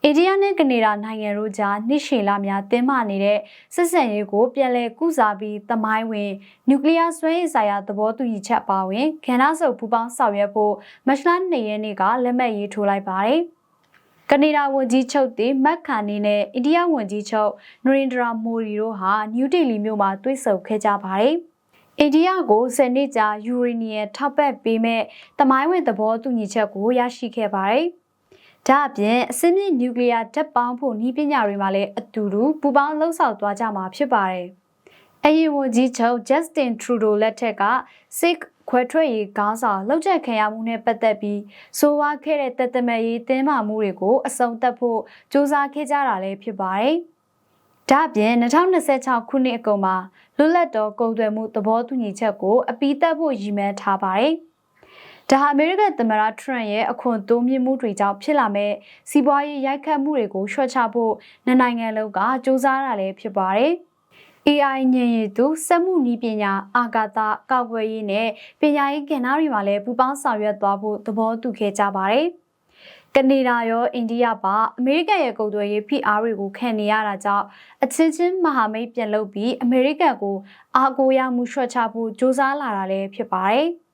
အိန္ဒိယနဲ့ကနေဒါနိုင်ငံတို့ကြားနှစ်ရှည်လများတင်းမာနေတဲ့ဆက်ဆံရေးကိုပြန်လည်ကုစားပြီးသမိုင်းဝင်နျူကလ িয়ার ဆွဲရေးဆိုင်ရာသဘောတူညီချက်ပါဝင်ကဏ္ဍစုပ်ပူးပေါင်းဆောင်ရွက်ဖို့မတ်လ2 ရက်နေ့ကလက်မှတ်ရေးထိုးလိုက်ပါတယ်။ကနေဒါဝန်ကြီးချုပ်တီမက်ခါနီနဲ့အိန္ဒိယဝန်ကြီးချုပ်နရင်ဒရာမိုဒီတို့ဟာနယူးဒေလီမြို့မှာတွေ့ဆုံခဲ့ကြပါတယ်။အိန္ဒိယကို10နှစ်ကြာယူရေနီယံထောက်ပံ့ပေးမဲ့သမိုင်းဝင်သဘောတူညီချက်ကိုရရှိခဲ့ပါတယ်။ဒါအပြင်အစင်းမြင့်နျူကလ িয়ার ဓာတ်ပေါင်းဖို့နည်းပညာတွေမှာလည်းအတူတူပူးပေါင်းလှုပ်ဆောင်သွားကြမှာဖြစ်ပါတယ်။အရင်ဝန်ကြီးချုပ်ဂျက်စတင်ထရူဒိုလက်ထက်ကစစ်ခွဲထွက်ရေးခေါင်းဆောင်လှုပ်ချက်ခံရမှုနဲ့ပတ်သက်ပြီးဆိုဝါခဲ့တဲ့တပ်သမက်ရေးတင်းမာမှုတွေကိုအဆုံးသတ်ဖို့စ조사ခဲ့ကြတာလည်းဖြစ်ပါတယ်။ဒါအပြင်2026ခုနှစ်အကုန်မှာလွတ်လပ်သောကုန်သွယ်မှုသဘောတူညီချက်ကိုအပြီးသတ်ဖို့ရည်မှန်းထားပါတယ်။ဒါဟာအမေရိကန်သမ္မတထရန့်ရဲ့အခွန်တိုးမြင့်မှုတွေကြောင့်ဖြစ်လာမဲ့စီးပွားရေးရိုက်ခတ်မှုတွေကိုလျှော့ချဖို့နိုင်ငံလုံးကစ조사တာလည်းဖြစ်ပါတယ်။ AI ဉာဏ်ရည်သူစက်မှုနည်းပညာအာကာသကောက်ွယ်ရေးနဲ့ပညာရေးကဏ္ဍတွေမှာလည်းပူးပေါင်းဆောင်ရွက်သွားဖို့သဘောတူခဲ့ကြပါတယ်။ကနေဒါရောအိန္ဒိယပါအမေရိကန်ရဲ့ကုန်သွယ်ရေးဖိအားတွေကိုခံနေရတာကြောင့်အချင်းချင်းမဟာမိတ်ပြန်လုပ်ပြီးအမေရိကန်ကိုအားကိုးရမှုလျှော့ချဖို့စ조사လာတာလည်းဖြစ်ပါတယ်။